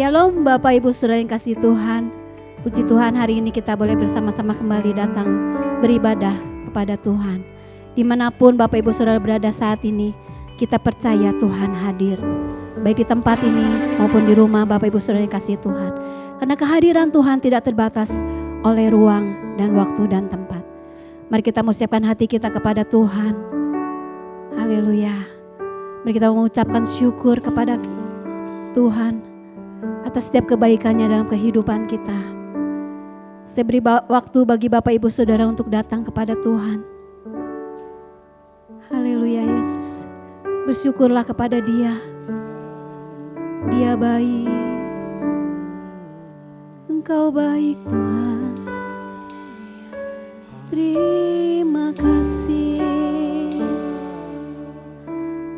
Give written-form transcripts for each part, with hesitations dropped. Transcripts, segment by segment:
Shalom Bapak Ibu Saudara yang kasih Tuhan. Puji Tuhan, hari ini kita boleh bersama-sama kembali datang beribadah kepada Tuhan. Dimanapun Bapak Ibu Saudara berada saat ini, kita percaya Tuhan hadir. Baik di tempat ini maupun di rumah Bapak Ibu Saudara yang kasih Tuhan. Karena kehadiran Tuhan tidak terbatas oleh ruang dan waktu dan tempat. Mari kita mau siapkan hati kita kepada Tuhan. Haleluya. Mari kita mengucapkan syukur kepada Tuhan atas setiap kebaikannya dalam kehidupan kita. Saya beri waktu bagi Bapak Ibu Saudara untuk datang kepada Tuhan. Haleluya Yesus. Bersyukurlah kepada Dia. Dia baik. Engkau baik Tuhan. Terima kasih.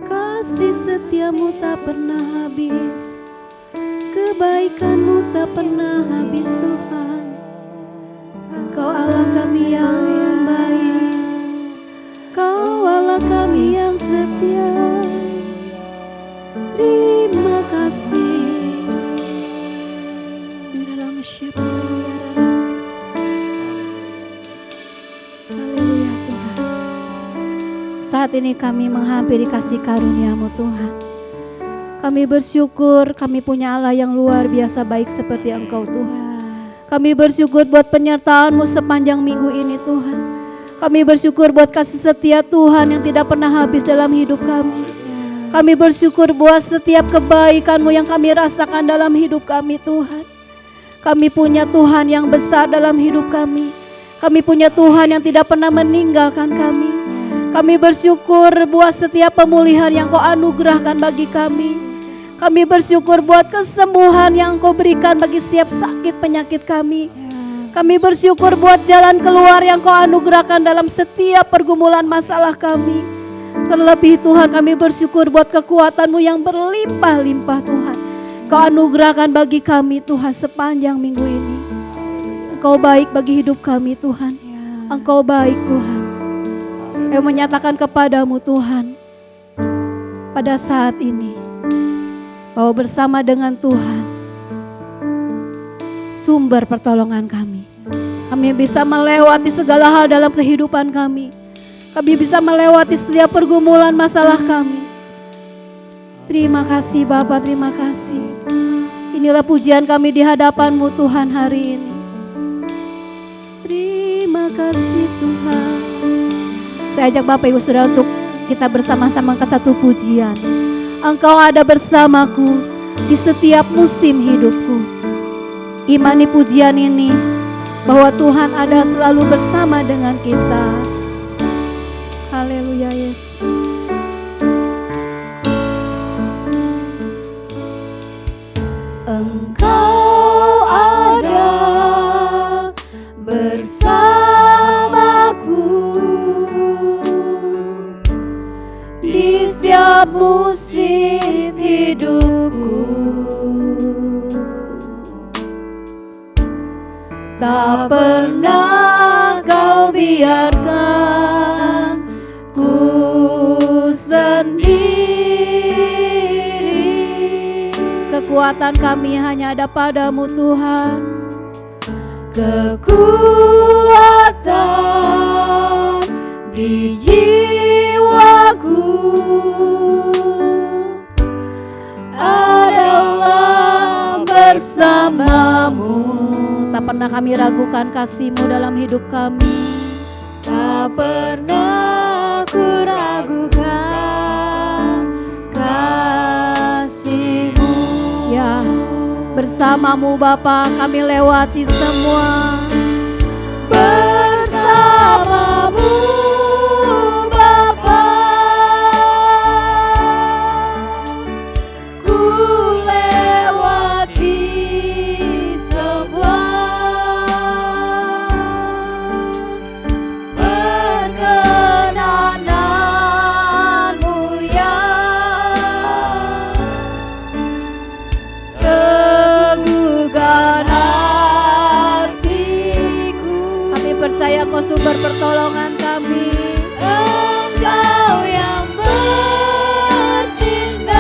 Kasih setiamu tak pernah habis. Kebaikanmu tak pernah habis Tuhan. Kau Allah kami yang baik. Kau Allah kami yang setia. Terima kasih. Dalam siapa Yesus. Haleluya Tuhan. Saat ini kami menghampiri kasih karunia-Mu Tuhan. Kami bersyukur kami punya Allah yang luar biasa baik seperti Engkau Tuhan. Kami bersyukur buat penyertaan-Mu sepanjang minggu ini Tuhan. Kami bersyukur buat kasih setia Tuhan yang tidak pernah habis dalam hidup kami. Kami bersyukur buat setiap kebaikan-Mu yang kami rasakan dalam hidup kami Tuhan. Kami punya Tuhan yang besar dalam hidup kami. Kami punya Tuhan yang tidak pernah meninggalkan kami. Kami bersyukur buat setiap pemulihan yang Kau anugerahkan bagi kami. Kami bersyukur buat kesembuhan yang Kau berikan bagi setiap sakit penyakit kami. Kami bersyukur buat jalan keluar yang Kau anugerahkan dalam setiap pergumulan masalah kami. Terlebih Tuhan, kami bersyukur buat kekuatan-Mu yang berlimpah-limpah Tuhan. Kau anugerahkan bagi kami Tuhan sepanjang minggu ini. Engkau baik bagi hidup kami Tuhan. Engkau baik Tuhan. Kami menyatakan kepadamu Tuhan, pada saat ini, bahwa bersama dengan Tuhan, sumber pertolongan kami. Kami bisa melewati segala hal dalam kehidupan kami. Kami bisa melewati setiap pergumulan masalah kami. Terima kasih Bapa, terima kasih. Inilah pujian kami di hadapan-Mu Tuhan hari ini. Terima kasih Tuhan. Saya ajak Bapak Ibu Saudara untuk kita bersama-sama angkat satu pujian. Engkau ada bersamaku di setiap musim hidupku. Imani pujian ini bahwa Tuhan ada selalu bersama dengan kita. Haleluya Yesus. Engkau ada bersamaku di setiap musim hidupku. Tak pernah Kau biarkan ku sendiri. Kekuatan kami hanya ada pada-Mu Tuhan. Kekuatan di jiwaku adalah bersama-Mu. Tak pernah kami ragukan kasih-Mu dalam hidup kami. Tak pernah ku ragukan kasih-Mu. Ya, bersama-Mu Bapa kami lewati semua. Bersama-Mu Bapa, ku lewati semua perkenanan-Mu yang teguhkan hatiku. Kami percaya Kau sumber pertolongan kami. Engkau yang bertindak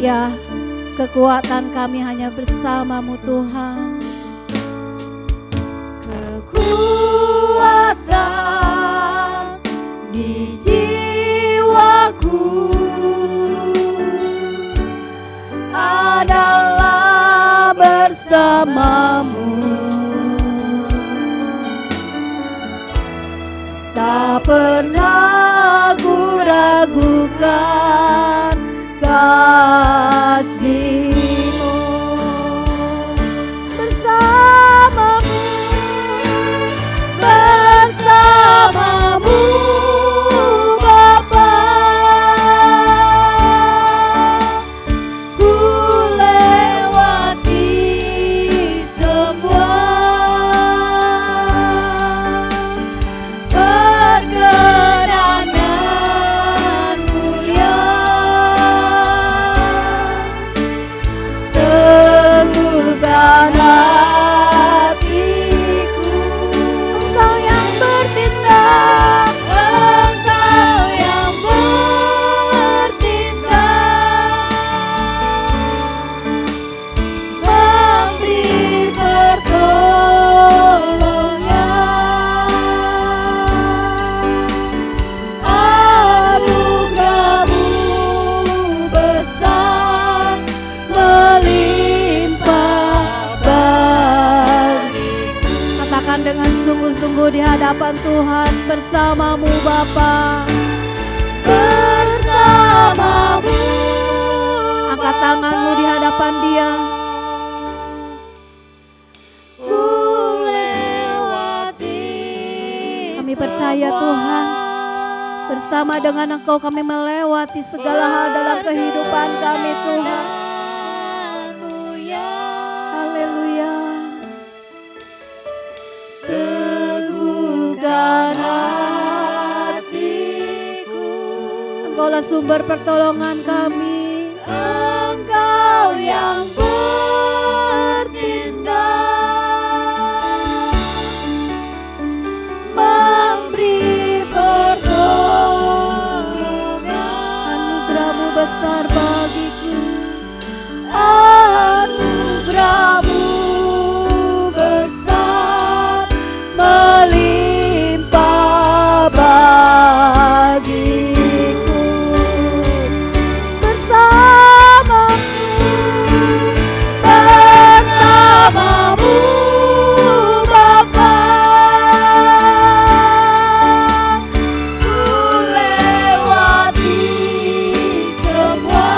Ya, kekuatan kami hanya bersama-Mu Tuhan. Kekuatan di jiwaku adalah bersama-Mu. Tak pernah ku ragukan kasih-Mu. Bersama-Mu, bersama-Mu Bapa, ku lewati semua perkenanan-Mu ya. Teguhkan hatiku, Engkau yang bertindak, Engkau yang bertindak, memberi pertolongan. Anugerah-Mu besar melimpah bagiku. Katakan dengan sungguh-sungguh di hadapan Tuhan, bersama-Mu Bapa. Bersama-Mu Angkat tanganmu di hadapan Dia. ku lewati Kami percaya Tuhan, bersama dengan Engkau kami melewati segala hal dalam kehidupan kami Tuhan. Mu ya. Haleluya. Teguhkan hatiku, Engkaulah sumber pertolongan kami. Engkau yang bertindak, memberi pertolongan. Anugerah-Mu besar bagiku. Anugerah-Mu besar melimpah bagiku. Bersama-Mu Bapa, ku lewati semua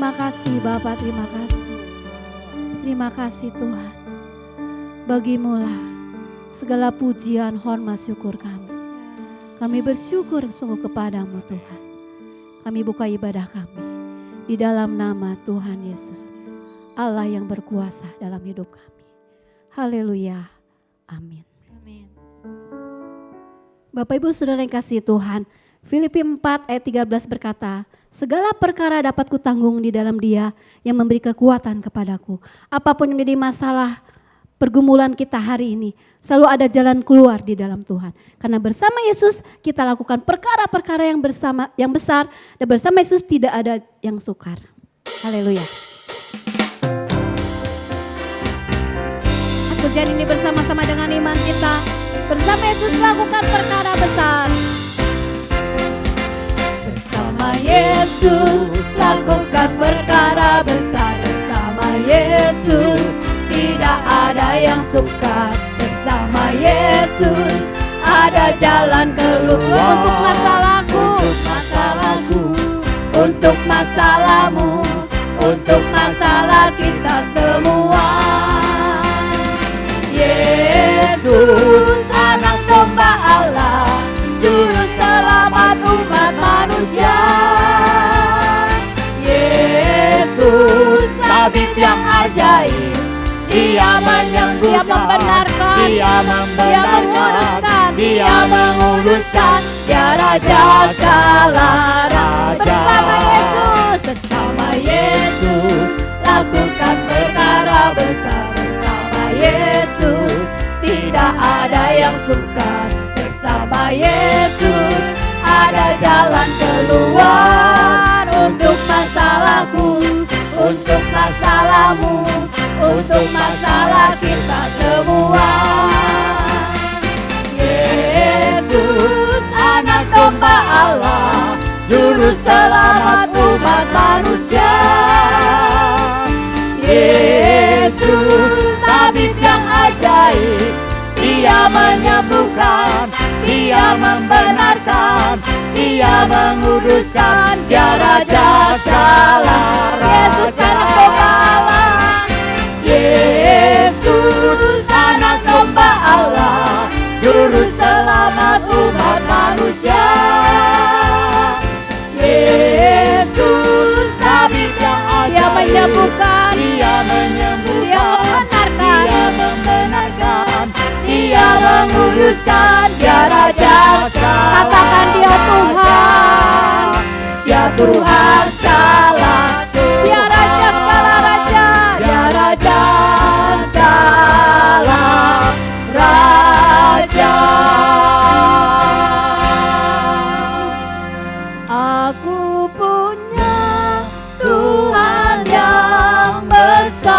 Terima kasih Bapa, terima kasih. Terima kasih Tuhan. Bagimulah segala pujian, hormat, syukur kami. Kami bersyukur sungguh kepadamu Tuhan. Kami buka ibadah kami di dalam nama Tuhan Yesus, Allah yang berkuasa dalam hidup kami. Haleluya. Amin. Amin. Bapak Ibu Saudara yang kasih Tuhan, Filipi 4 ayat 13 berkata, segala perkara dapat kutanggung di dalam Dia yang memberi kekuatan kepadaku. Apapun yang menjadi masalah pergumulan kita hari ini, selalu ada jalan keluar di dalam Tuhan. Karena bersama Yesus kita lakukan perkara-perkara yang besar, dan bersama Yesus tidak ada yang sukar. Haleluya. Pujian ini bersama-sama dengan iman kita. Bersama Yesus lakukan perkara besar. Bersama Yesus lakukan perkara besar. Bersama Yesus tidak ada yang sukar. Bersama Yesus ada jalan keluar. Untuk masalahku, untuk masalahku, untuk masalahmu, untuk masalah kita semua. Yesus anak domba Allah, juru selamat umat manusia. Yesus tabib yang ajaib, Dia menyembuhkan, Dia membenarkan, Dia membenarkan, Dia menguruskan. Dia Raja segala raja. bersama Yesus, Bersama Yesus lakukan perkara besar. Bersama Yesus tidak ada yang sukar. Bersama Yesus ada jalan keluar. Untuk masalahku, untuk masalahmu, untuk masalah kita semua. Yesus anak domba Allah, juru selamat umat manusia. Yesus tabib yang ajaib, Dia menyembuhkan, Dia membenarkan, Dia menguruskan. Dia Raja segala raja. Yesus anak domba Allah, Yesus anak domba Allah, juru selamat umat manusia. Yesus tabib yang Dia ajaib, menyembuhkan, Dia menyembuhkan, Dia membenarkan, Dia membenarkan, Dia menguruskan. Dia Raja segala Katakan Dia Tuhan. Dia Tuhan segala Tuhan. Dia Raja segala raja, Dia Raja segala raja. Aku punya Tuhan yang besar,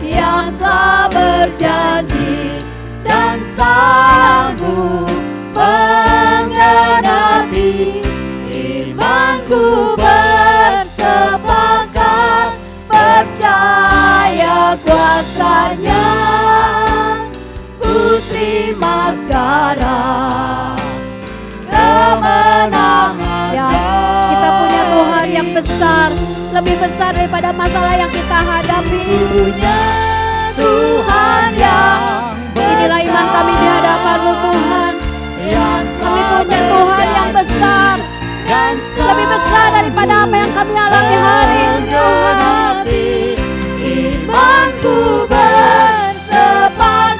yang telah berjanji dan sanggup menggenapi. Imanku bersepakat, percaya kuasanya. Ku terima sekarang kemenangan. Ya, kita punya Tuhan yang besar, lebih besar daripada masalah yang kita hadapi. Punya Tuhan yang Inilah iman kami di hadapan-Mu Tuhan. yang Kami punya Tuhan yang besar, dan lebih besar daripada apa yang kami alami hari ini Tuhan. Imanku bersepakat,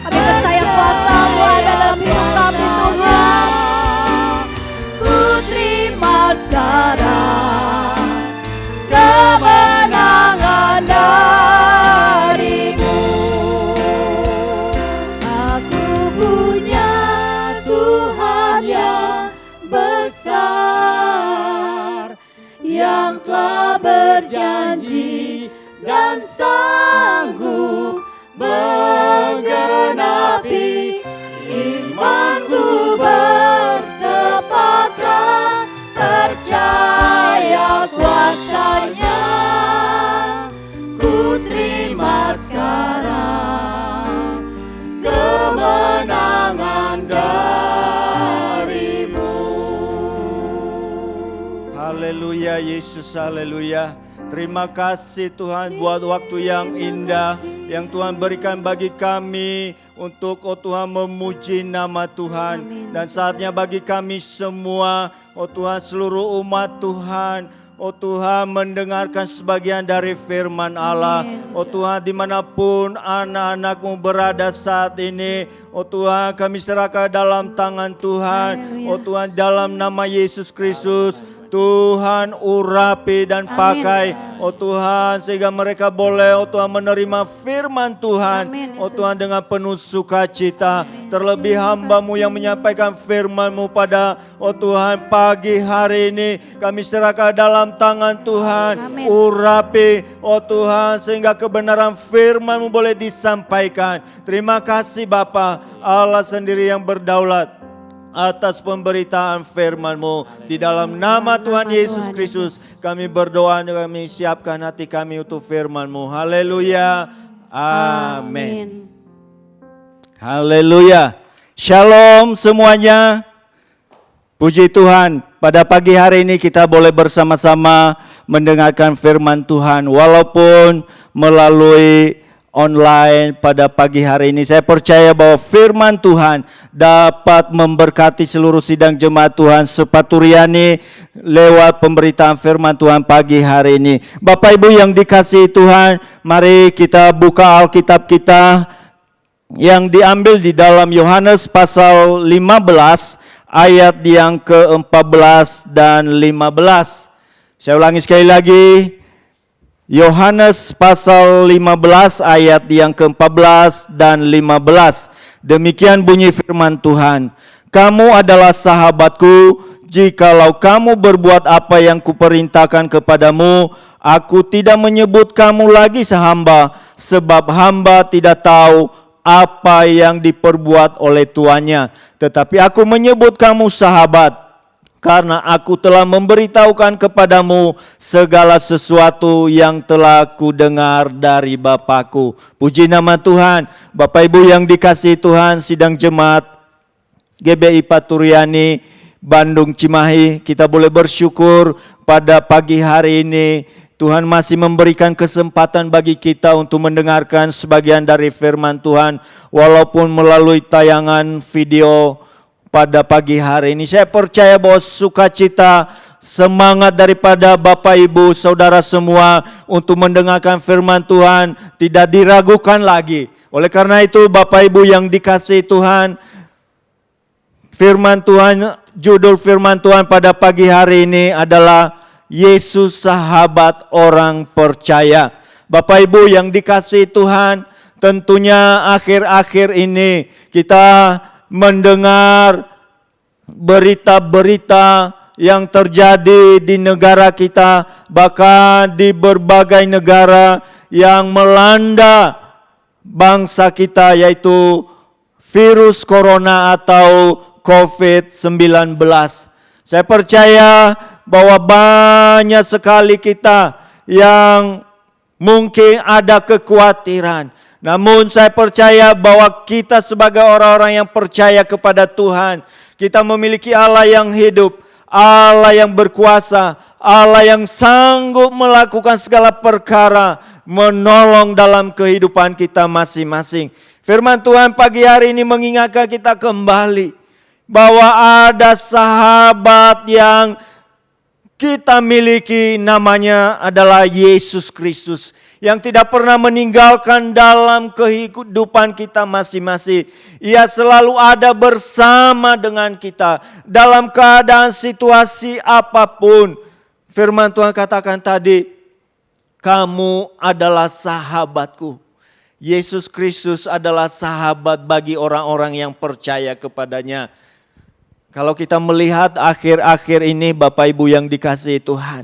Kami percaya kuasa-Mu ada dalam hidup kami Tuhan. ku terima sekarang kemenangan dari-Mu. Aku punya Tuhan yang Haleluya Yesus, haleluya. Terima kasih Tuhan buat waktu yang indah yang Tuhan berikan bagi kami untuk Tuhan memuji nama Tuhan. Amin. Dan saatnya bagi kami semua Tuhan, seluruh umat Tuhan, Tuhan mendengarkan sebagian dari firman Allah. Amin. Tuhan, dimanapun anak-anak-Mu berada saat ini, Tuhan, kami serahkan dalam tangan Tuhan. Haleluya. Tuhan, dalam nama Yesus Kristus, Tuhan urapi dan pakai, Tuhan, sehingga mereka boleh, Tuhan, menerima firman Tuhan, Amin, Tuhan, dengan penuh sukacita. Terlebih hamba-Mu yang menyampaikan firman-Mu pada, Tuhan, pagi hari ini, kami serahkan dalam tangan Tuhan. Amin. Urapi, Tuhan, sehingga kebenaran firman-Mu boleh disampaikan. Terima kasih Bapa, Allah sendiri yang berdaulat atas pemberitaan firman-Mu. Di dalam nama Tuhan Yesus Kristus kami berdoa dan kami siapkan hati kami untuk firman-Mu. Haleluya. Amin. Haleluya. Shalom semuanya. Puji Tuhan, pada pagi hari ini kita boleh bersama-sama mendengarkan firman Tuhan walaupun melalui online pada pagi hari ini. Saya percaya bahwa firman Tuhan dapat memberkati seluruh sidang jemaat Tuhan Sepaturiani lewat pemberitaan firman Tuhan pagi hari ini. Bapak Ibu yang dikasihi Tuhan, mari kita buka Alkitab kita yang diambil di dalam Yohanes pasal 15 ayat yang ke-14 dan 15. Saya ulangi sekali lagi. Yohanes pasal 15 ayat yang ke-14 dan 15. Demikian bunyi firman Tuhan. Kamu adalah sahabatku jikalau kamu berbuat apa yang kuperintahkan kepadamu. Aku tidak menyebut kamu lagi sehamba, sebab hamba tidak tahu apa yang diperbuat oleh tuannya. Tetapi aku menyebut kamu sahabat, karena aku telah memberitahukan kepadamu segala sesuatu yang telah kudengar dari Bapakku. Puji nama Tuhan. Bapak Ibu yang dikasihi Tuhan, sidang jemaat GBI Paturiani Bandung Cimahi, kita boleh bersyukur pada pagi hari ini Tuhan masih memberikan kesempatan bagi kita untuk mendengarkan sebagian dari firman Tuhan walaupun melalui tayangan video. Pada pagi hari ini saya percaya bahwa sukacita, semangat daripada Bapak Ibu Saudara semua untuk mendengarkan firman Tuhan tidak diragukan lagi. Oleh karena itu Bapak Ibu yang dikasihi Tuhan, firman Tuhan, judul firman Tuhan pada pagi hari ini adalah Yesus sahabat orang percaya. Bapak Ibu yang dikasihi Tuhan, tentunya akhir-akhir ini kita mendengar berita-berita yang terjadi di negara kita, bahkan di berbagai negara yang melanda bangsa kita, yaitu virus corona atau COVID-19. Saya percaya bahwa banyak sekali kita yang mungkin ada kekhawatiran. Namun saya percaya bahwa kita sebagai orang-orang yang percaya kepada Tuhan, kita memiliki Allah yang hidup, Allah yang berkuasa, Allah yang sanggup melakukan segala perkara, menolong dalam kehidupan kita masing-masing. Firman Tuhan pagi hari ini mengingatkan kita kembali bahwa ada sahabat yang kita miliki, namanya adalah Yesus Kristus, yang tidak pernah meninggalkan dalam kehidupan kita masing-masing. Ia selalu ada bersama dengan kita dalam keadaan situasi apapun. Firman Tuhan katakan tadi, kamu adalah sahabatku. Yesus Kristus adalah sahabat bagi orang-orang yang percaya kepadanya. Kalau kita melihat akhir-akhir ini Bapak Ibu yang dikasihi Tuhan,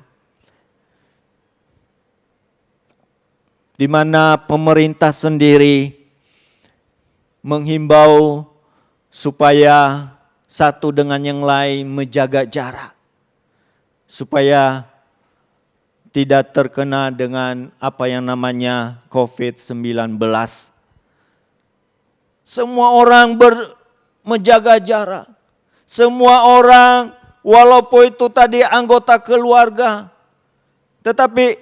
di mana pemerintah sendiri menghimbau supaya satu dengan yang lain menjaga jarak, supaya tidak terkena dengan apa yang namanya COVID-19. Semua orang menjaga jarak, semua orang walaupun itu tadi anggota keluarga. Tetapi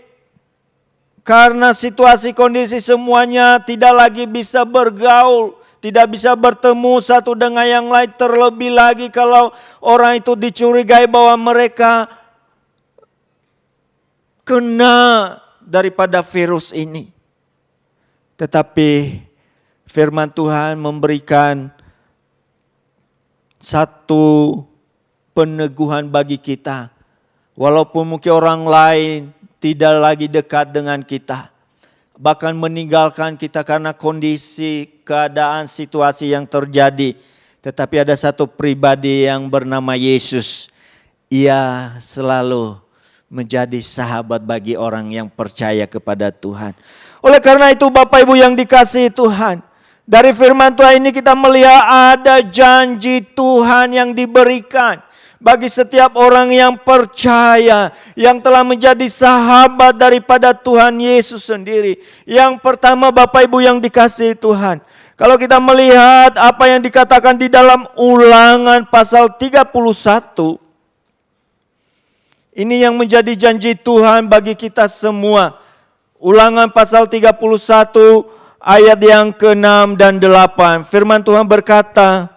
karena situasi kondisi semuanya tidak lagi bisa bergaul, tidak bisa bertemu satu dengan yang lain, terlebih lagi kalau orang itu dicurigai bahwa mereka kena daripada virus ini. Tetapi firman Tuhan memberikan satu peneguhan bagi kita. Walaupun mungkin orang lain tidak lagi dekat dengan kita, bahkan meninggalkan kita karena kondisi, keadaan, situasi yang terjadi. Tetapi ada satu pribadi yang bernama Yesus. Ia selalu menjadi sahabat bagi orang yang percaya kepada Tuhan. Oleh karena itu Bapak Ibu yang dikasihi Tuhan, dari firman Tuhan ini kita melihat ada janji Tuhan yang diberikan bagi setiap orang yang percaya, yang telah menjadi sahabat daripada Tuhan Yesus sendiri. Yang pertama Bapak Ibu yang dikasihi Tuhan, kalau kita melihat apa yang dikatakan di dalam Ulangan pasal 31, ini yang menjadi janji Tuhan bagi kita semua. Ulangan pasal 31 ayat yang ke-6 dan 8. Firman Tuhan berkata,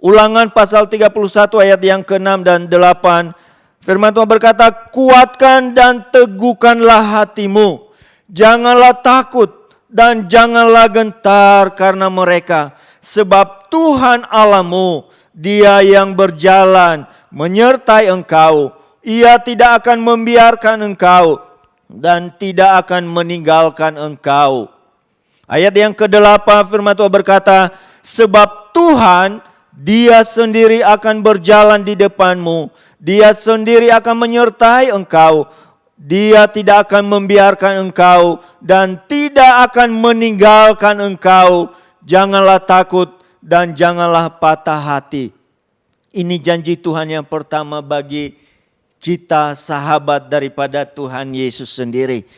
Ulangan pasal 31 ayat yang ke-6 dan 8. Firman Tuhan berkata, kuatkan dan teguhkanlah hatimu. Janganlah takut dan janganlah gentar karena mereka. Sebab Tuhan Allahmu, Dia yang berjalan menyertai engkau. Ia tidak akan membiarkan engkau dan tidak akan meninggalkan engkau. Ayat yang ke-8 firman Tuhan berkata, sebab Tuhan Dia sendiri akan berjalan di depanmu. Dia sendiri akan menyertai engkau. Dia tidak akan membiarkan engkau dan tidak akan meninggalkan engkau. Janganlah takut dan janganlah patah hati. Ini janji Tuhan yang pertama bagi kita, sahabat daripada Tuhan Yesus sendiri.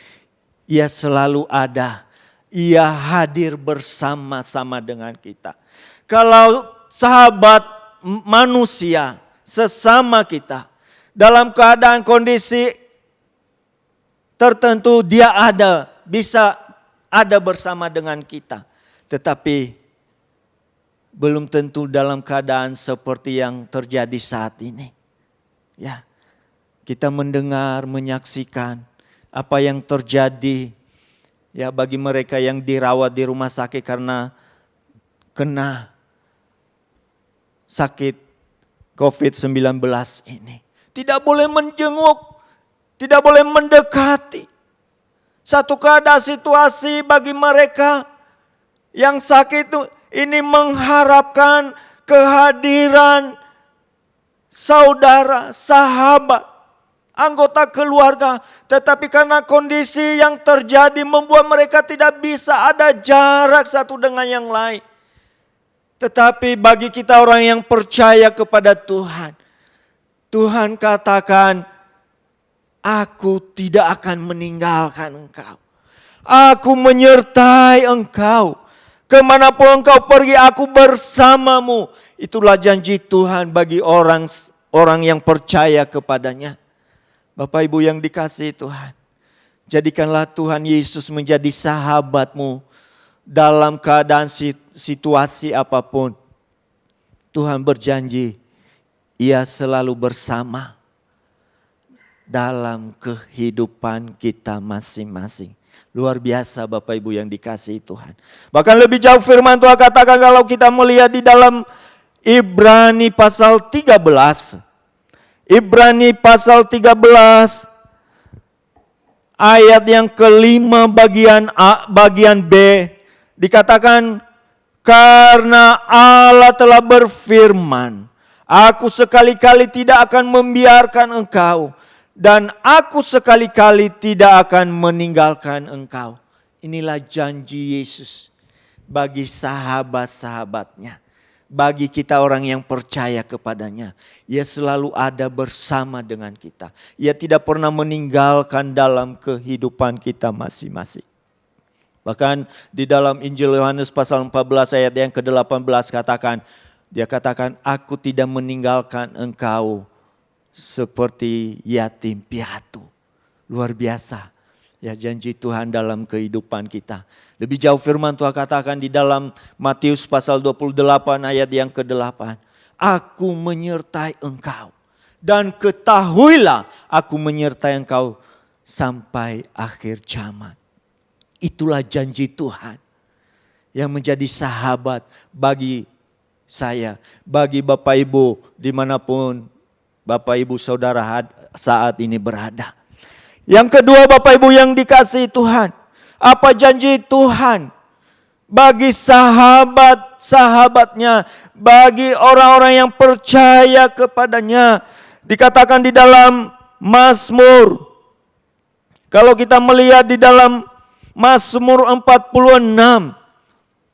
Ia selalu ada. Ia hadir bersama-sama dengan kita. Kalau sahabat manusia, sesama kita, dalam keadaan kondisi tertentu dia ada, bisa ada bersama dengan kita. Tetapi belum tentu dalam keadaan seperti yang terjadi saat ini. Ya. Kita mendengar, menyaksikan apa yang terjadi ya bagi mereka yang dirawat di rumah sakit karena kena sakit COVID-19 ini. Tidak boleh menjenguk, tidak boleh mendekati. Satu keadaan situasi bagi mereka yang sakit ini mengharapkan kehadiran saudara, sahabat, anggota keluarga, tetapi karena kondisi yang terjadi membuat mereka tidak bisa, ada jarak satu dengan yang lain. Tetapi bagi kita orang yang percaya kepada Tuhan, Tuhan katakan, aku tidak akan meninggalkan engkau. Aku menyertai engkau. Kemanapun engkau pergi, aku bersamamu. Itulah janji Tuhan bagi orang yang percaya kepadanya. Bapak Ibu yang dikasihi Tuhan, jadikanlah Tuhan Yesus menjadi sahabatmu dalam keadaan situasi apapun. Tuhan berjanji, Ia selalu bersama dalam kehidupan kita masing-masing. Luar biasa Bapak Ibu yang dikasihi Tuhan. Bahkan lebih jauh firman Tuhan katakan kalau kita melihat di dalam Ibrani pasal 13. Ibrani pasal 13 ayat yang kelima bagian A, bagian B. Dikatakan karena Allah telah berfirman, aku sekali-kali tidak akan membiarkan engkau dan aku sekali-kali tidak akan meninggalkan engkau. Inilah janji Yesus bagi sahabat-sahabatnya. Bagi kita orang yang percaya kepadanya. Ia selalu ada bersama dengan kita. Ia tidak pernah meninggalkan dalam kehidupan kita masing-masing. Bahkan di dalam Injil Yohanes pasal 14 ayat yang ke-18 katakan, Dia katakan, aku tidak meninggalkan engkau seperti yatim piatu. Luar biasa. Ya, janji Tuhan dalam kehidupan kita. Lebih jauh firman Tuhan katakan di dalam Matius pasal 28 ayat yang ke-8. Aku menyertai engkau. Dan ketahuilah aku menyertai engkau sampai akhir zaman. Itulah janji Tuhan yang menjadi sahabat bagi saya, bagi Bapak Ibu dimanapun Bapak Ibu Saudara saat ini berada. Yang kedua Bapak Ibu yang dikasihi Tuhan, apa janji Tuhan bagi sahabat-sahabatnya, bagi orang-orang yang percaya kepadanya. Dikatakan di dalam Mazmur, kalau kita melihat di dalam Mazmur 46,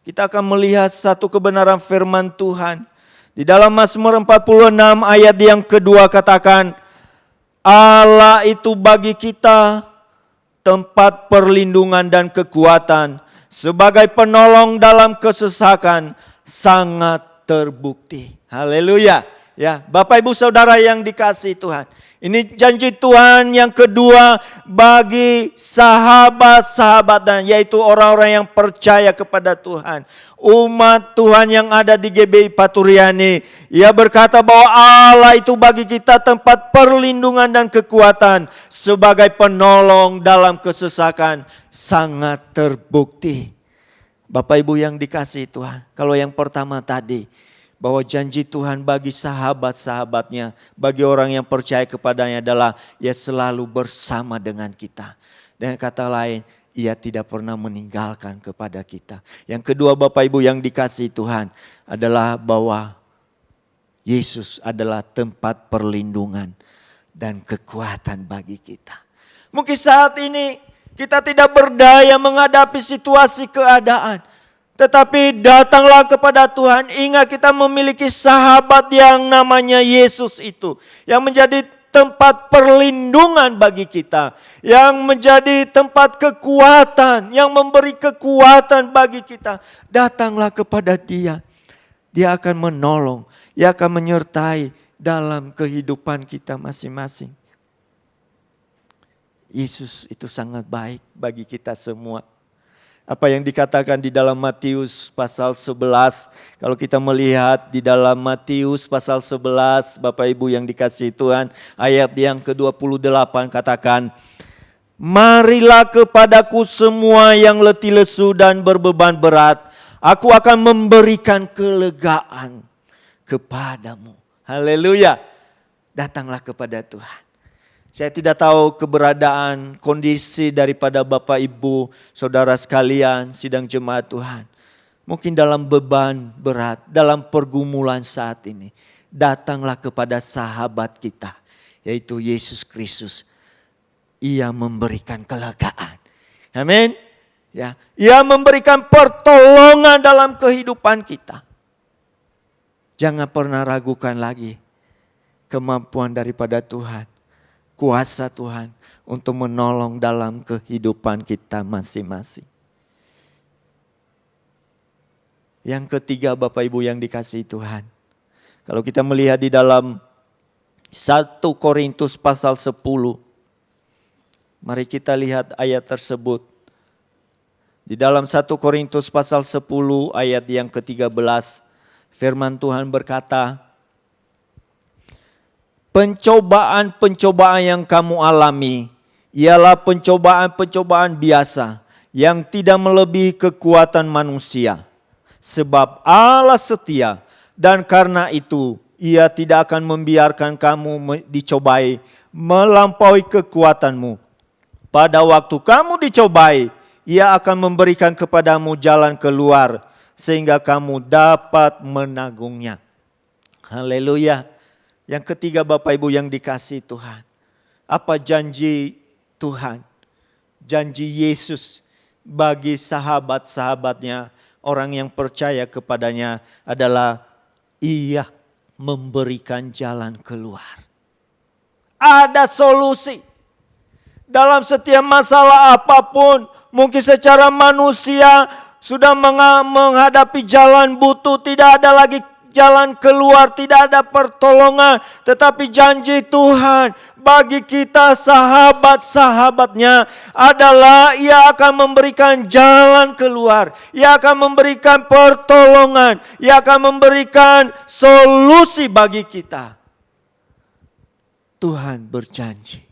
kita akan melihat satu kebenaran firman Tuhan. Di dalam Mazmur 46 ayat yang kedua katakan, Allah itu bagi kita tempat perlindungan dan kekuatan. Sebagai penolong dalam kesesakan sangat terbukti. Haleluya. Ya, Bapak Ibu Saudara yang dikasihi Tuhan. Ini janji Tuhan yang kedua bagi sahabat-sahabatnya, yaitu orang-orang yang percaya kepada Tuhan. Umat Tuhan yang ada di GBI Paturyani, ia berkata bahwa Allah itu bagi kita tempat perlindungan dan kekuatan, sebagai penolong dalam kesesakan sangat terbukti. Bapak Ibu yang dikasihi Tuhan, kalau yang pertama tadi, bahwa janji Tuhan bagi sahabat-sahabatnya, bagi orang yang percaya kepadanya adalah ia selalu bersama dengan kita. Dengan kata lain, ia tidak pernah meninggalkan kepada kita. Yang kedua Bapak Ibu yang dikasihi Tuhan adalah bahwa Yesus adalah tempat perlindungan dan kekuatan bagi kita. Mungkin saat ini kita tidak berdaya menghadapi situasi keadaan. Tetapi datanglah kepada Tuhan, ingat kita memiliki sahabat yang namanya Yesus itu. Yang menjadi tempat perlindungan bagi kita. Yang menjadi tempat kekuatan, yang memberi kekuatan bagi kita. Datanglah kepada Dia. Dia akan menolong, Dia akan menyertai dalam kehidupan kita masing-masing. Yesus itu sangat baik bagi kita semua. Apa yang dikatakan di dalam Matius pasal 11. Kalau kita melihat di dalam Matius pasal 11, Bapak Ibu yang dikasihi Tuhan, ayat yang ke-28 katakan, marilah kepadaku semua yang letih lesu dan berbeban berat, aku akan memberikan kelegaan kepadamu. Haleluya. Datanglah kepada Tuhan. Saya tidak tahu keberadaan, kondisi daripada Bapak Ibu, Saudara sekalian, sidang jemaat Tuhan. Mungkin dalam beban berat, dalam pergumulan saat ini. Datanglah kepada sahabat kita, yaitu Yesus Kristus. Ia memberikan kelegaan. Amin. Ya, Ia memberikan pertolongan dalam kehidupan kita. Jangan pernah ragukan lagi kemampuan daripada Tuhan. Kuasa Tuhan untuk menolong dalam kehidupan kita masing-masing. Yang ketiga Bapak Ibu yang dikasihi Tuhan. Kalau kita melihat di dalam 1 Korintus pasal 10. Mari kita lihat ayat tersebut. Di dalam 1 Korintus pasal 10 ayat yang ke-13. Firman Tuhan berkata, pencobaan-pencobaan yang kamu alami ialah pencobaan-pencobaan biasa yang tidak melebihi kekuatan manusia. Sebab Allah setia dan karena itu Ia tidak akan membiarkan kamu dicobai melampaui kekuatanmu. Pada waktu kamu dicobai, Ia akan memberikan kepadamu jalan keluar sehingga kamu dapat menanggungnya. Haleluya. Yang ketiga Bapak Ibu yang dikasihi Tuhan. Apa janji Tuhan? Janji Yesus bagi sahabat-sahabatnya, orang yang percaya kepadanya adalah Ia memberikan jalan keluar. Ada solusi. Dalam setiap masalah apapun, mungkin secara manusia sudah menghadapi jalan buntu, tidak ada lagi jalan keluar, tidak ada pertolongan. Tetapi janji Tuhan bagi kita sahabat-sahabatnya adalah Ia akan memberikan jalan keluar. Ia akan memberikan pertolongan. Ia akan memberikan solusi bagi kita. Tuhan berjanji.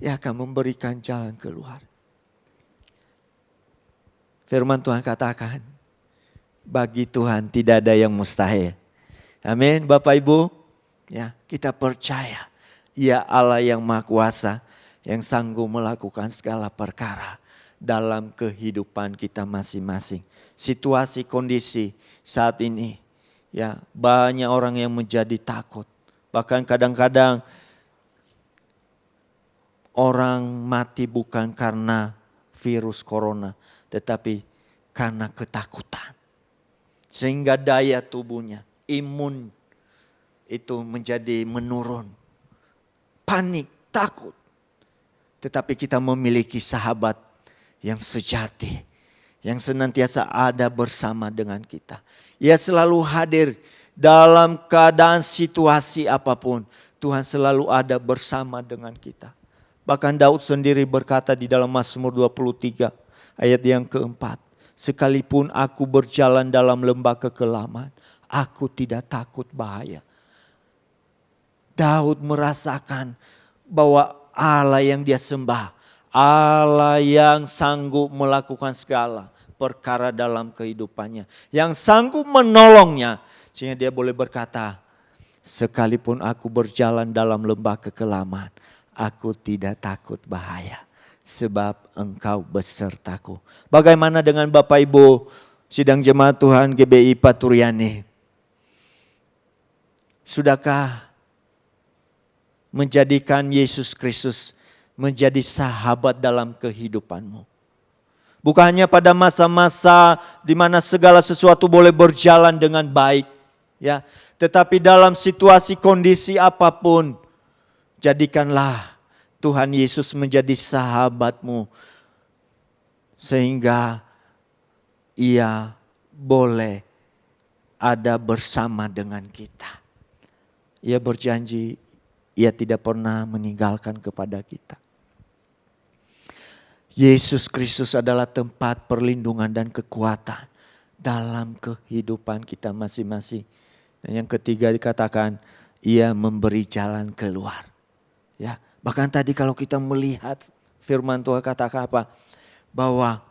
Ia akan memberikan jalan keluar. Firman Tuhan katakan, bagi Tuhan tidak ada yang mustahil. Amin, Bapak Ibu. Ya, kita percaya Ia Allah yang Maha Kuasa, yang sanggup melakukan segala perkara dalam kehidupan kita masing-masing. Situasi kondisi saat ini, ya, banyak orang yang menjadi takut. Bahkan kadang-kadang orang mati bukan karena virus corona, tetapi karena ketakutan. Sehingga daya tubuhnya, imun itu menjadi menurun. Panik, takut. Tetapi kita memiliki sahabat yang sejati. Yang senantiasa ada bersama dengan kita. Ia selalu hadir dalam keadaan situasi apapun. Tuhan selalu ada bersama dengan kita. Bahkan Daud sendiri berkata di dalam Mazmur 23 ayat yang keempat. Sekalipun aku berjalan dalam lembah kekelaman, aku tidak takut bahaya. Daud merasakan bahwa Allah yang dia sembah, Allah yang sanggup melakukan segala perkara dalam kehidupannya, yang sanggup menolongnya, sehingga dia boleh berkata, sekalipun aku berjalan dalam lembah kekelaman, aku tidak takut bahaya. Sebab Engkau besertaku. Bagaimana dengan Bapak Ibu sidang jemaat Tuhan GBI Paturyani? Sudahkah menjadikan Yesus Kristus menjadi sahabat dalam kehidupanmu? Bukan hanya pada masa-masa di mana segala sesuatu boleh berjalan dengan baik, ya, tetapi dalam situasi kondisi apapun, jadikanlah Tuhan Yesus menjadi sahabatmu sehingga Ia boleh ada bersama dengan kita. Ia berjanji Ia tidak pernah meninggalkan kepada kita. Yesus Kristus adalah tempat perlindungan dan kekuatan dalam kehidupan kita masing-masing. Dan yang ketiga dikatakan Ia memberi jalan keluar. Ya. Bahkan tadi kalau kita melihat firman Tuhan katakan apa? Bahwa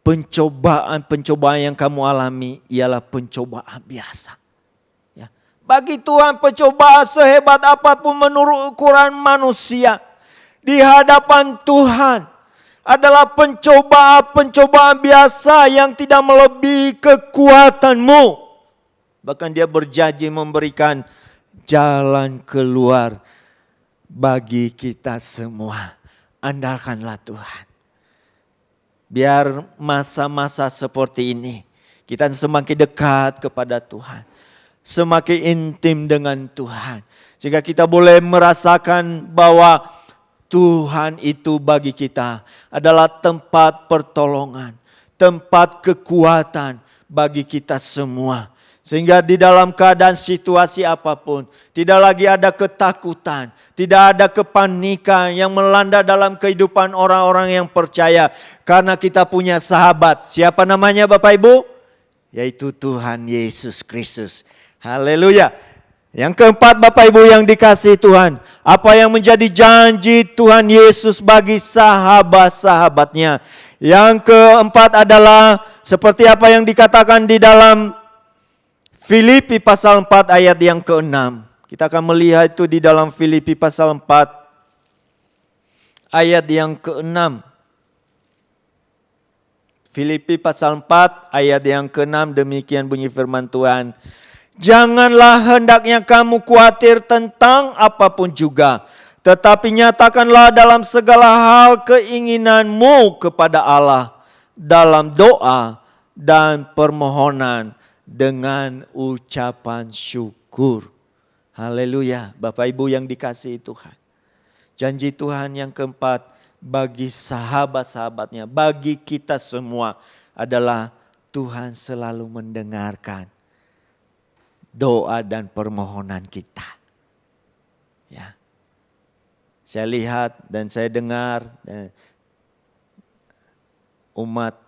pencobaan yang kamu alami ialah pencobaan biasa. Ya. Bagi Tuhan pencobaan sehebat apapun menurut ukuran manusia. Di hadapan Tuhan adalah pencobaan biasa yang tidak melebihi kekuatanmu. Bahkan Dia berjanji memberikan jalan keluar bagi kita semua. Andalkanlah Tuhan. Biar masa-masa seperti ini kita semakin dekat kepada Tuhan. Semakin intim dengan Tuhan. Sehingga kita boleh merasakan bahwa Tuhan itu bagi kita adalah tempat pertolongan. Tempat kekuatan bagi kita semua. Sehingga di dalam keadaan situasi apapun, tidak lagi ada ketakutan, tidak ada kepanikan yang melanda dalam kehidupan orang-orang yang percaya. Karena kita punya sahabat, siapa namanya Bapak Ibu? Yaitu Tuhan Yesus Kristus. Haleluya. Yang keempat Bapak Ibu yang dikasihi Tuhan, apa yang menjadi janji Tuhan Yesus bagi sahabat-sahabatnya. Yang keempat adalah seperti apa yang dikatakan di dalam Filipi pasal 4 ayat yang ke-6. Kita akan melihat itu di dalam Filipi pasal 4 ayat yang ke-6. Filipi pasal 4 ayat yang ke-6 demikian bunyi firman Tuhan. Janganlah hendaknya kamu khawatir tentang apapun juga. Tetapi nyatakanlah dalam segala hal keinginanmu kepada Allah. Dalam doa dan permohonan dengan ucapan syukur. Haleluya, Bapak Ibu yang dikasihi Tuhan. Janji Tuhan yang keempat bagi sahabat-sahabatnya, bagi kita semua adalah Tuhan selalu mendengarkan doa dan permohonan kita. Ya. Saya lihat dan saya dengar umat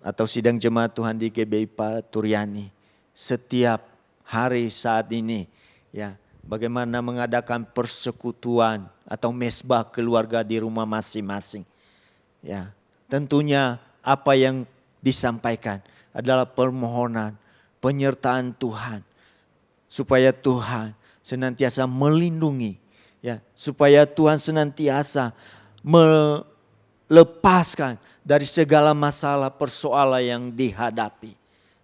atau sidang jemaat Tuhan di GBI Paturyani setiap hari saat ini, ya, bagaimana mengadakan persekutuan atau mesbah keluarga di rumah masing-masing. Ya, tentunya apa yang disampaikan adalah permohonan, penyertaan Tuhan, supaya Tuhan senantiasa melindungi, ya, supaya Tuhan senantiasa melepaskan dari segala masalah persoalan yang dihadapi.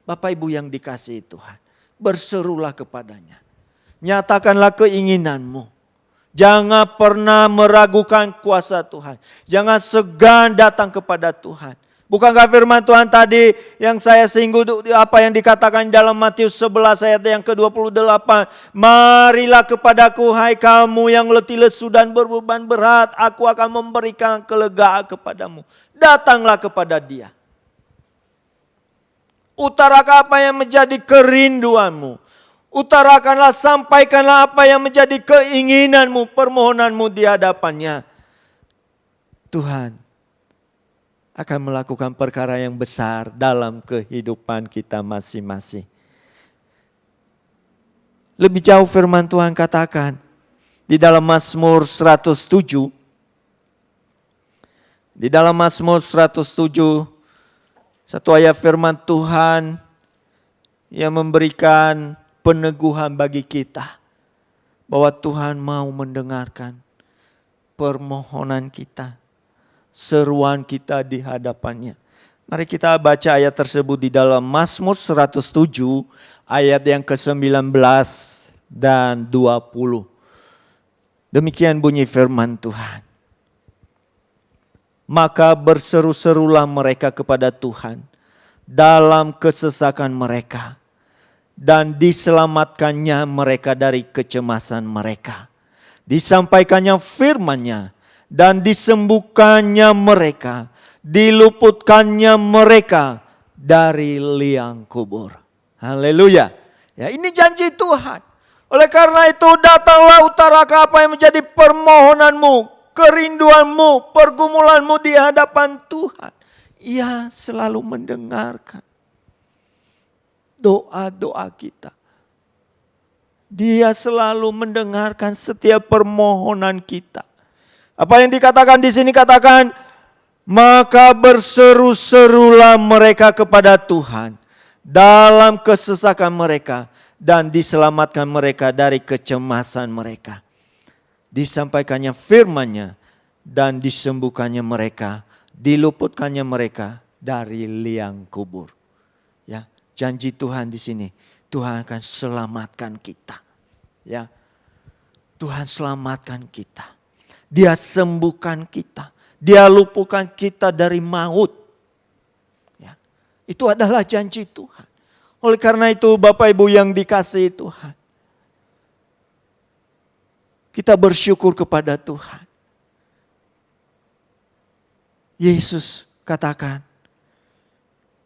Bapak Ibu yang dikasihi Tuhan, berserulah kepadanya. Nyatakanlah keinginanmu. Jangan pernah meragukan kuasa Tuhan. Jangan segan datang kepada Tuhan. Bukankah firman Tuhan tadi yang saya singgung apa yang dikatakan dalam Matius 11 ayat yang ke-28. Marilah kepadaku hai kamu yang letih lesu dan berbeban berat. Aku akan memberikan kelegaan kepadamu. Datanglah kepada Dia. Utarakan apa yang menjadi kerinduanmu. Utarakanlah, sampaikanlah apa yang menjadi keinginanmu, permohonanmu di hadapannya. Tuhan akan melakukan perkara yang besar dalam kehidupan kita masing-masing. Lebih jauh firman Tuhan katakan di dalam Mazmur 107. Di dalam Mazmur 107, satu ayat firman Tuhan yang memberikan peneguhan bagi kita bahwa Tuhan mau mendengarkan permohonan kita, seruan kita di hadapannya. Mari kita baca ayat tersebut di dalam Mazmur 107 ayat yang ke-19 dan 20. Demikian bunyi firman Tuhan. Maka berseru-serulah mereka kepada Tuhan dalam kesesakan mereka, dan diselamatkannya mereka dari kecemasan mereka. Disampaikannya firman-Nya dan disembuhkannya mereka, diluputkannya mereka dari liang kubur. Haleluya. Ya, ini janji Tuhan. Oleh karena itu datanglah utarakan apa yang menjadi permohonanmu, kerinduanmu, pergumulanmu di hadapan Tuhan. Ia selalu mendengarkan doa-doa kita. Dia selalu mendengarkan setiap permohonan kita. Apa yang dikatakan di sini, katakan, maka berseru-serulah mereka kepada Tuhan dalam kesesakan mereka, dan diselamatkan mereka dari kecemasan mereka. Disampaikannya firman-Nya dan disembuhkannya mereka, diluputkannya mereka dari liang kubur. Ya. Janji Tuhan di sini, Tuhan akan selamatkan kita. Ya, Tuhan selamatkan kita. Dia sembuhkan kita. Dia luputkan kita dari maut. Ya, itu adalah janji Tuhan. Oleh karena itu Bapak Ibu yang dikasihi Tuhan, kita bersyukur kepada Tuhan. Yesus katakan,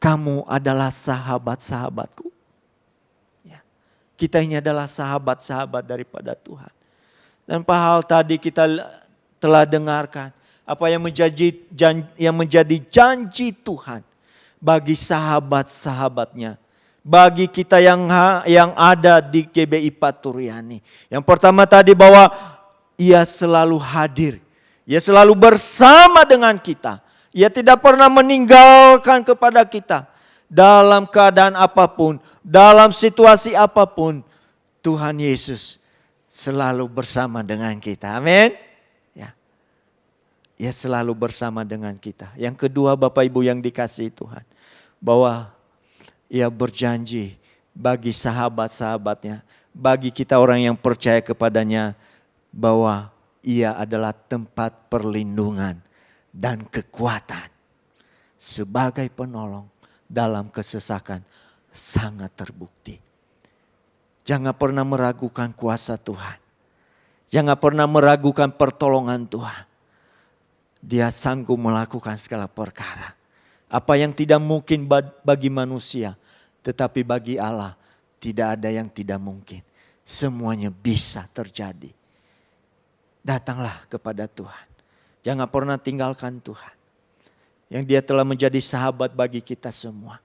kamu adalah sahabat-sahabatku. Ya. Kita ini adalah sahabat-sahabat daripada Tuhan. Dan Pak Hal tadi kita telah dengarkan apa yang menjadi janji Tuhan bagi sahabat-sahabatnya. Bagi kita yang ada di GBI Paturyani. Yang pertama tadi bahwa Ia selalu hadir. Ia selalu bersama dengan kita. Ia tidak pernah meninggalkan kepada kita. Dalam keadaan apapun, dalam situasi apapun, Tuhan Yesus selalu bersama dengan kita. Amin. Ya. Ia selalu bersama dengan kita. Yang kedua Bapak Ibu yang dikasihi Tuhan, bahwa Ia berjanji bagi sahabat-sahabatnya, bagi kita orang yang percaya kepadanya, bahwa Ia adalah tempat perlindungan dan kekuatan sebagai penolong dalam kesesakan sangat terbukti. Jangan pernah meragukan kuasa Tuhan. Jangan pernah meragukan pertolongan Tuhan. Dia sanggup melakukan segala perkara. Apa yang tidak mungkin bagi manusia, tetapi bagi Allah tidak ada yang tidak mungkin. Semuanya bisa terjadi. Datanglah kepada Tuhan. Jangan pernah tinggalkan Tuhan. Yang Dia telah menjadi sahabat bagi kita semua.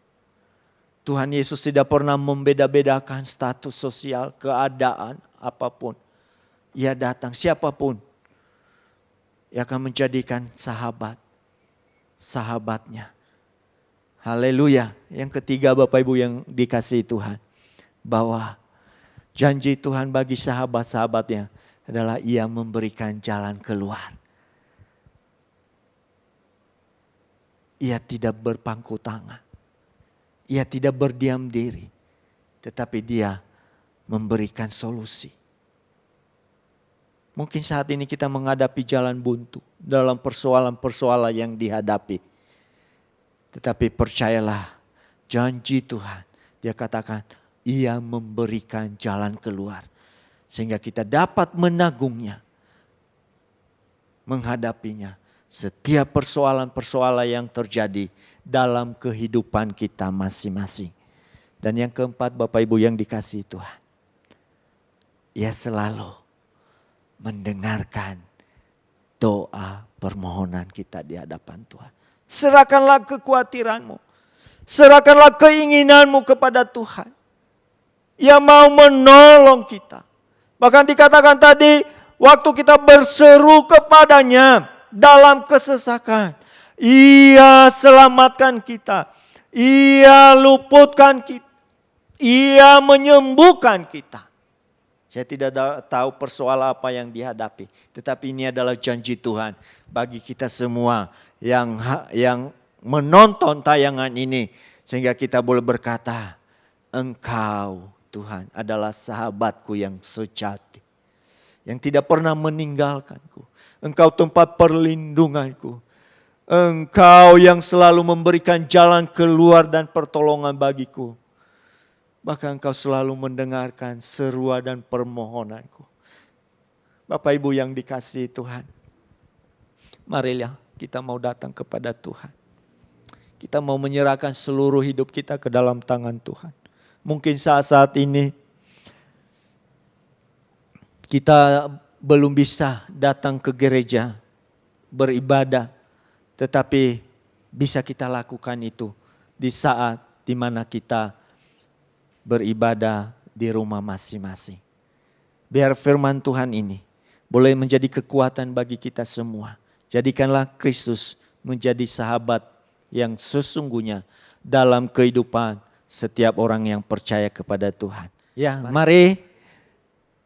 Tuhan Yesus tidak pernah membeda-bedakan status sosial, keadaan, apapun. Ia datang siapapun. Ia akan menjadikan sahabatnya. Haleluya. Yang ketiga Bapak Ibu yang dikasihi Tuhan. Bahwa janji Tuhan bagi sahabat-sahabatnya adalah Ia memberikan jalan keluar. Ia tidak berpangku tangan. Ia tidak berdiam diri. Tetapi Dia memberikan solusi. Mungkin saat ini kita menghadapi jalan buntu dalam persoalan-persoalan yang dihadapi. Tetapi percayalah, janji Tuhan, Dia katakan, Ia memberikan jalan keluar. Sehingga kita dapat menagungnya, menghadapinya. Setiap persoalan-persoalan yang terjadi dalam kehidupan kita masing-masing. Dan yang keempat Bapak Ibu yang dikasihi Tuhan. Ia selalu mendengarkan doa permohonan kita di hadapan Tuhan. Serahkanlah kekhawatiranmu. Serahkanlah keinginanmu kepada Tuhan. Ia mau menolong kita. Bahkan dikatakan tadi, waktu kita berseru kepadanya dalam kesesakan, Ia selamatkan kita. Ia luputkan kita. Ia menyembuhkan kita. Saya tidak tahu persoalan apa yang dihadapi. Tetapi ini adalah janji Tuhan bagi kita semua yang menonton tayangan ini. Sehingga kita boleh berkata, Engkau Tuhan adalah sahabatku yang sejati. Yang tidak pernah meninggalkanku. Engkau tempat perlindunganku. Engkau yang selalu memberikan jalan keluar dan pertolongan bagiku. Bahkan Engkau selalu mendengarkan seruan dan permohonanku. Bapak Ibu yang dikasihi Tuhan. Marilah kita mau datang kepada Tuhan. Kita mau menyerahkan seluruh hidup kita ke dalam tangan Tuhan. Mungkin saat-saat ini kita belum bisa datang ke gereja beribadah. Tetapi bisa kita lakukan itu di saat di mana kita beribadah di rumah masing-masing. Biar firman Tuhan ini boleh menjadi kekuatan bagi kita semua. Jadikanlah Kristus menjadi sahabat yang sesungguhnya dalam kehidupan setiap orang yang percaya kepada Tuhan. Ya, mari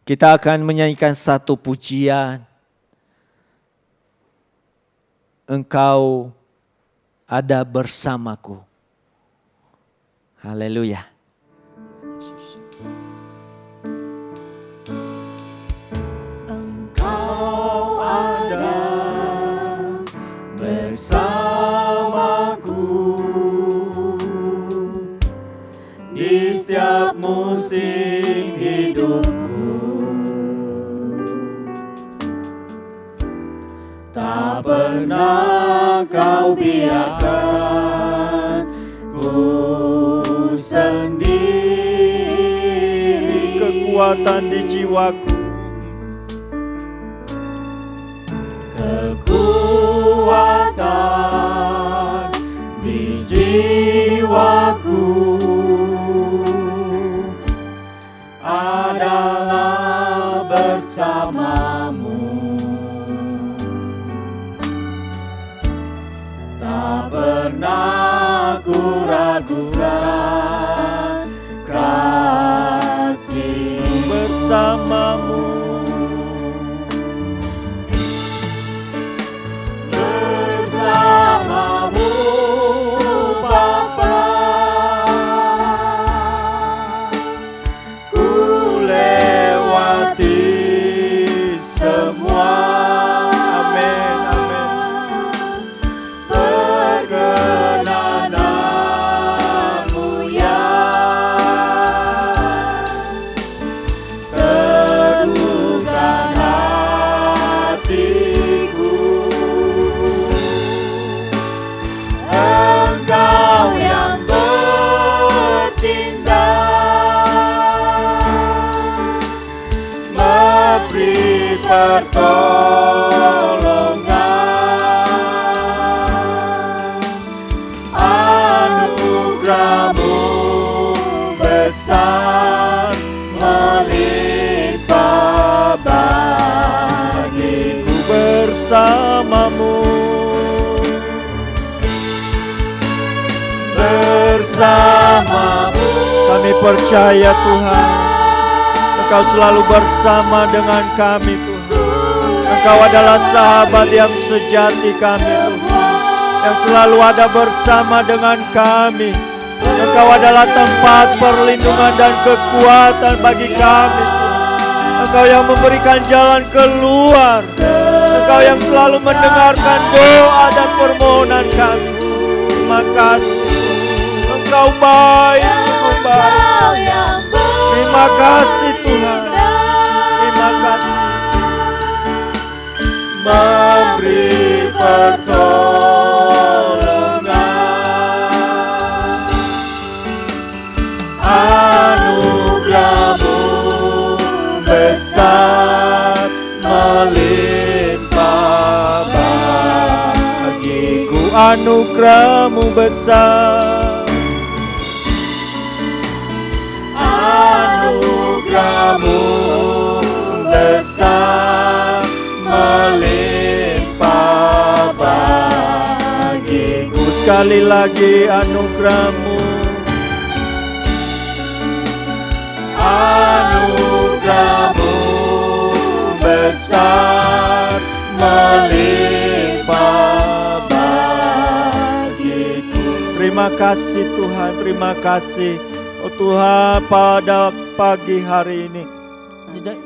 kita akan menyanyikan satu pujian. Engkau ada bersamaku. Haleluya. Engkau ada bersamaku di setiap musim hidupku. Tak pernah Kau biarkan ku sendiri. Kekuatan di jiwaku. Kekuatan di jiwaku adalah bersamamu. Tak pernah ku ragukan kasih Bersamamu. bersamamu Bapa. Ku lewati semua. Amin, amin. Perkenanan pertolongan, anugerah-Mu besar melimpah bagiku. Bersamamu, Bersamamu kami percaya Tuhan, Engkau selalu bersama dengan kami Tuhan. Engkau adalah sahabat yang sejati kami Tuhan, yang selalu ada bersama dengan kami. Engkau adalah tempat perlindungan dan kekuatan bagi kami Tuhan. Engkau yang memberikan jalan keluar. Engkau yang selalu mendengarkan doa dan permohonan kami. Terima kasih. Engkau baik, Engkau baik. Terima kasih Tuhan. Terima kasih. memberi pertolongan, anugerah-Mu besar melimpah bagiku. Anugerah-Mu besar, Anugerah-Mu besar melimpah bagiku. sekali lagi anugerah-Mu. Anugerah-Mu besar melimpah bagiku. Terima kasih Tuhan, terima kasih. Oh Tuhan, pada pagi hari ini,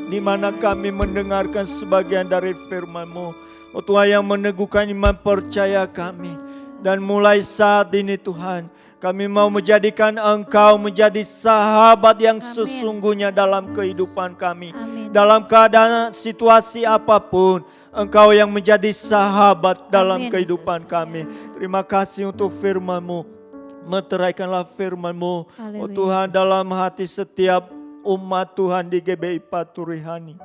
di mana kami mendengarkan sebagian dari firman-Mu. Oh Tuhan, yang meneguhkan iman percaya kami. Dan mulai saat ini Tuhan, kami mau menjadikan Engkau menjadi sahabat yang sesungguhnya dalam kehidupan kami. Amin. Dalam keadaan situasi apapun, Engkau yang menjadi sahabat dalam Amin, kehidupan Yesus. kami. Terima kasih untuk firman-Mu. Meteraikanlah firman-Mu, oh Haleluya, Tuhan, Yesus. dalam hati setiap umat Tuhan di GBI Paturihani.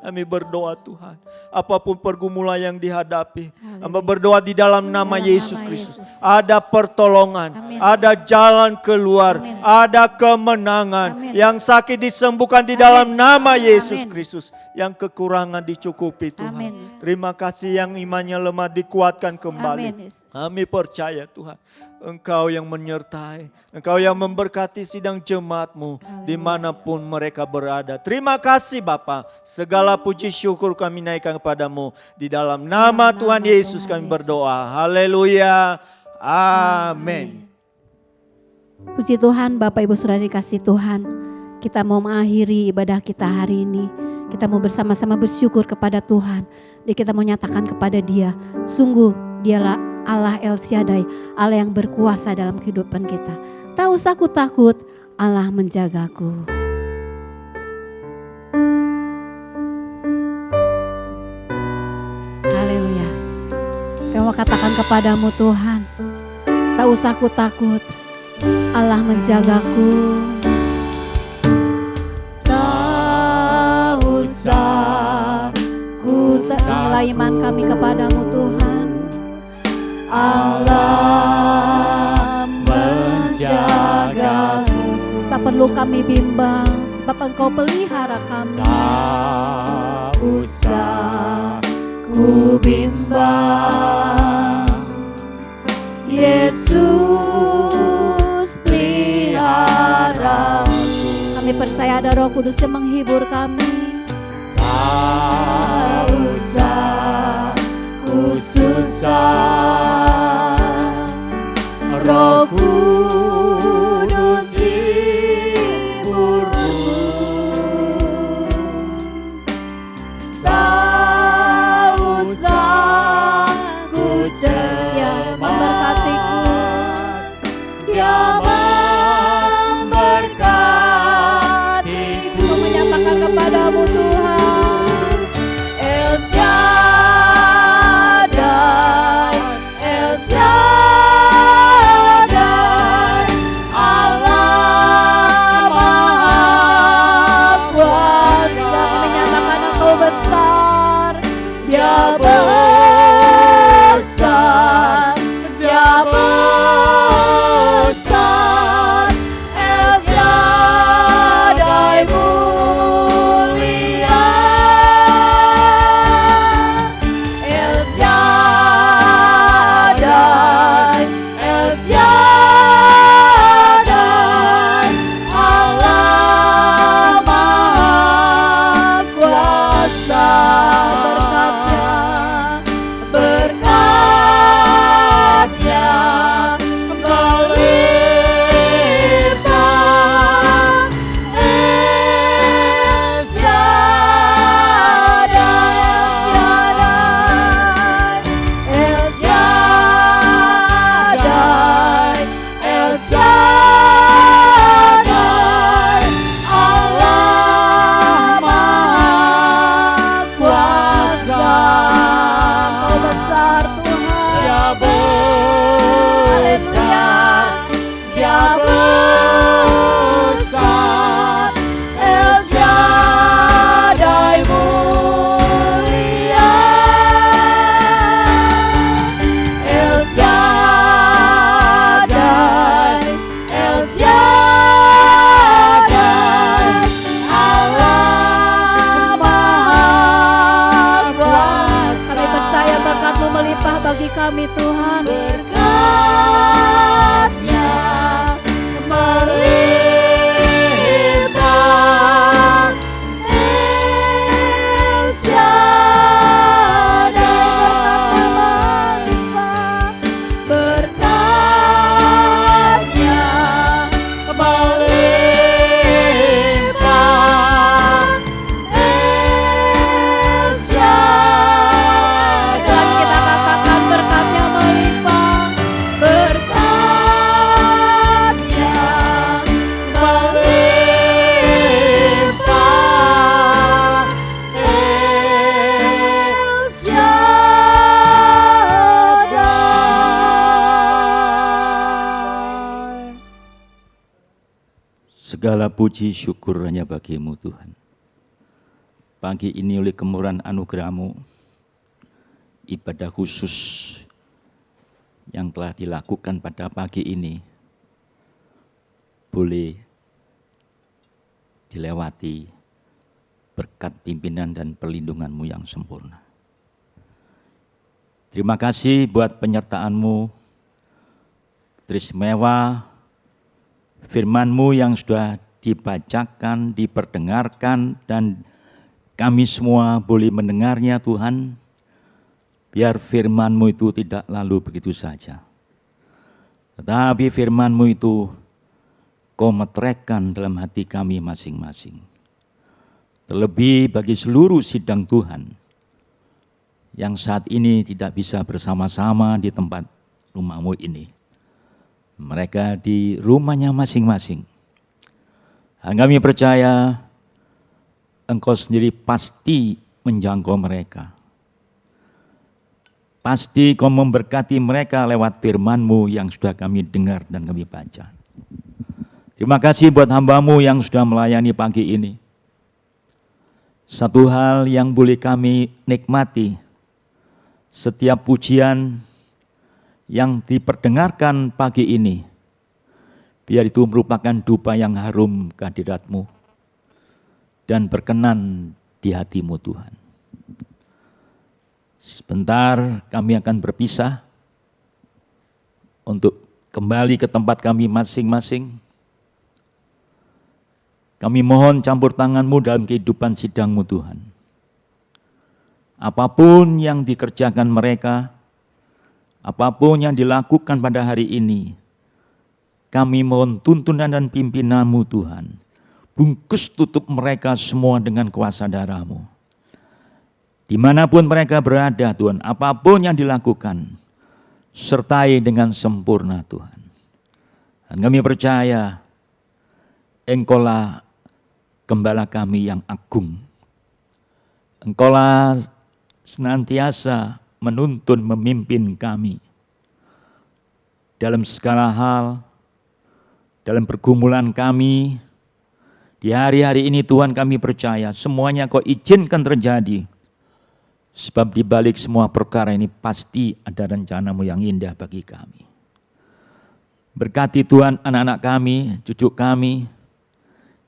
Kami berdoa Tuhan, apapun pergumulan yang dihadapi, hamba berdoa di dalam nama Dalam Yesus nama Kristus. Yesus. Ada pertolongan, Amin. ada jalan keluar, Amin. ada kemenangan. Amin. Yang sakit disembuhkan di Amin. dalam nama Yesus Amin. Kristus. Yang kekurangan dicukupi Tuhan. Amin, Yesus. Terima kasih yang imannya lemah dikuatkan kembali. Amin, Yesus. Kami percaya Tuhan, Engkau yang menyertai, Engkau yang memberkati sidang jemaat-Mu dimanapun mereka berada. Terima kasih Bapa, segala puji syukur kami naikkan kepadamu. Di dalam nama Tuhan Yesus kami berdoa. Haleluya. Amin. Puji Tuhan, Bapak Ibu Saudara dikasih Tuhan. Kita mau mengakhiri ibadah kita hari ini. Kita mau bersama-sama bersyukur kepada Tuhan. Dan kita mau nyatakan kepada Dia, sungguh Dialah Allah El Shaddai, Allah yang berkuasa dalam kehidupan kita. Tak usah takut, Allah menjagaku. Haleluya. Saya mau katakan kepadamu Tuhan, tak usah takut, Allah menjagaku. Tak usah inilah iman kami kepadamu Tuhan. Allah menjagaku. Tak perlu kami bimbang, sebab Engkau pelihara kami. Tak usah ku bimbang, Yesus peliharaku. Kami percaya ada Roh Kudus yang menghibur kami. Tak usah ku susah, Roh Kudus hiburku. Tak usah ku Dia memberkatiku. cemas, Dia memberkatiku. Aku menyatakan kepadamu Tuhan, El Shaddai, El Shaddai, Allah Maha Kuasa. kami menyatakan Engkau besar. Segala puji syukur hanya bagi-Mu Tuhan. Pagi ini oleh kemurahan anugerah-Mu, ibadah khusus yang telah dilakukan pada pagi ini boleh dilewati berkat pimpinan dan perlindungan-Mu yang sempurna. Terima kasih buat penyertaan-Mu, teristimewa firman-Mu yang sudah dibacakan, diperdengarkan, dan kami semua boleh mendengarnya Tuhan. Biar firman-Mu itu tidak lalu begitu saja. Tetapi firman-Mu itu Kau meteraikan dalam hati kami masing-masing. Terlebih bagi seluruh sidang Tuhan yang saat ini tidak bisa bersama-sama di tempat rumah-Mu ini. Mereka di rumahnya masing-masing. Dan kami percaya Engkau sendiri pasti menjangkau mereka. Pasti Kau memberkati mereka lewat firman-Mu yang sudah kami dengar dan kami baca. Terima kasih buat hamba-Mu yang sudah melayani pagi ini. Satu hal yang boleh kami nikmati, setiap pujian yang diperdengarkan pagi ini, biar itu merupakan dupa yang harum kehadirat-Mu dan berkenan di hati-Mu Tuhan. Sebentar kami akan berpisah untuk kembali ke tempat kami masing-masing. Kami mohon campur tangan-Mu dalam kehidupan sidang-Mu Tuhan. Apapun yang dikerjakan mereka, apapun yang dilakukan pada hari ini, kami mohon tuntunan dan pimpinan-Mu Tuhan. Bungkus tutup mereka semua dengan kuasa darah-Mu. Dimanapun mereka berada Tuhan, apapun yang dilakukan, sertai dengan sempurna Tuhan. Dan kami percaya, Engkaulah Gembala kami yang agung. Engkaulah senantiasa menuntun, memimpin kami dalam segala hal, dalam pergumulan kami. Di hari-hari ini Tuhan kami percaya semuanya Kau izinkan terjadi. Sebab di balik semua perkara ini pasti ada rencana-Mu yang indah bagi kami. Berkati Tuhan anak-anak kami, cucu kami,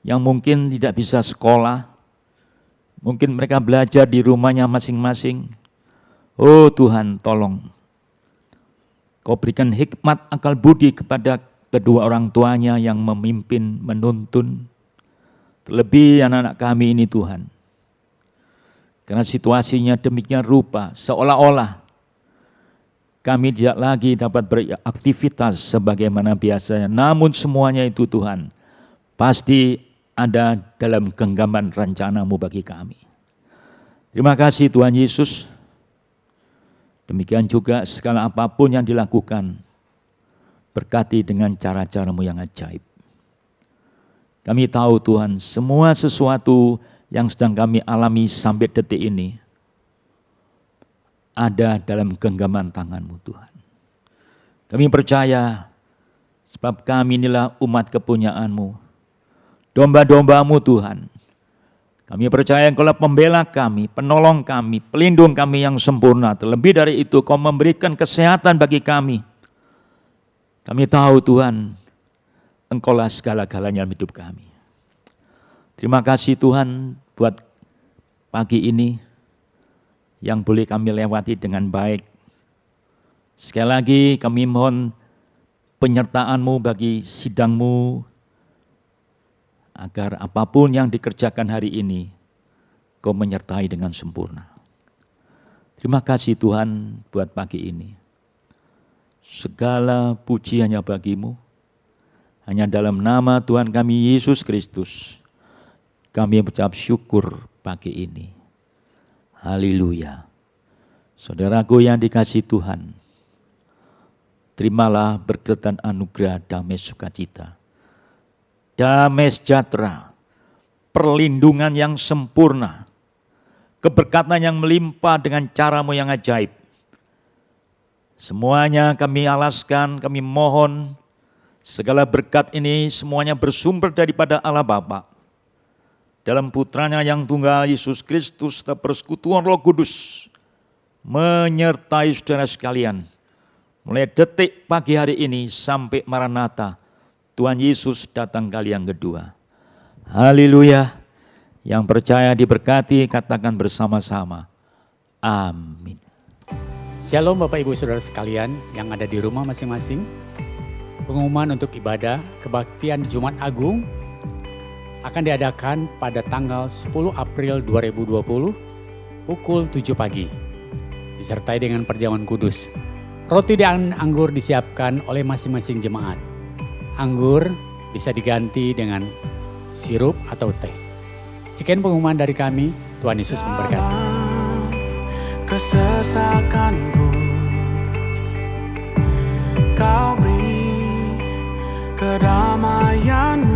yang mungkin tidak bisa sekolah, mungkin mereka belajar di rumahnya masing-masing. Oh Tuhan, tolong Kau berikan hikmat akal budi kepada kedua orang tuanya yang memimpin, menuntun. Terlebih anak-anak kami ini Tuhan. Karena situasinya demikian rupa, seolah-olah kami tidak lagi dapat beraktivitas sebagaimana biasanya. Namun semuanya itu Tuhan, pasti ada dalam genggaman rencana-Mu bagi kami. Terima kasih Tuhan Yesus. Demikian juga segala apapun yang dilakukan, berkati dengan cara-cara-Mu yang ajaib. Kami tahu Tuhan, semua sesuatu yang sedang kami alami sampai detik ini, ada dalam genggaman tangan-Mu Tuhan. Kami percaya, sebab kami inilah umat kepunyaan-Mu, domba-domba-Mu Tuhan. Kami percaya Engkaulah pembela kami, penolong kami, pelindung kami yang sempurna. Terlebih dari itu Kau memberikan kesehatan bagi kami. Kami tahu Tuhan, Engkaulah segala-galanya dalam hidup kami. Terima kasih Tuhan buat pagi ini yang boleh kami lewati dengan baik. Sekali lagi kami mohon penyertaan-Mu bagi sidang-Mu, agar apapun yang dikerjakan hari ini, Kau menyertai dengan sempurna. Terima kasih Tuhan buat pagi ini. Segala puji hanya bagi-Mu. Hanya dalam nama Tuhan kami Yesus Kristus, kami mengucap syukur pagi ini. Haleluya. Saudaraku yang dikasihi Tuhan, terimalah berkat dan anugerah damai sukacita, damai sejahtera, perlindungan yang sempurna, keberkatan yang melimpah dengan cara-Mu yang ajaib. Semuanya kami alaskan, kami mohon, Segala berkat ini semuanya bersumber daripada Allah Bapa, dalam putranya yang tunggal Yesus Kristus, dan persekutuan Roh Kudus menyertai saudara sekalian. Mulai detik pagi hari ini sampai Maranatha, Tuhan Yesus datang kali yang kedua. Haleluya. Yang percaya diberkati, katakan bersama-sama. Amin. Shalom Bapak Ibu Saudara sekalian yang ada di rumah masing-masing. Pengumuman untuk ibadah kebaktian Jumat Agung akan diadakan pada tanggal 10 April 2020 pukul 7 pagi. Disertai dengan perjamuan kudus. Roti dan anggur disiapkan oleh masing-masing jemaat. Anggur bisa diganti dengan sirup atau teh. Sekian pengumuman dari kami. Tuhan Yesus memberkati. Kesesakanku Kau beri kedamaianmu.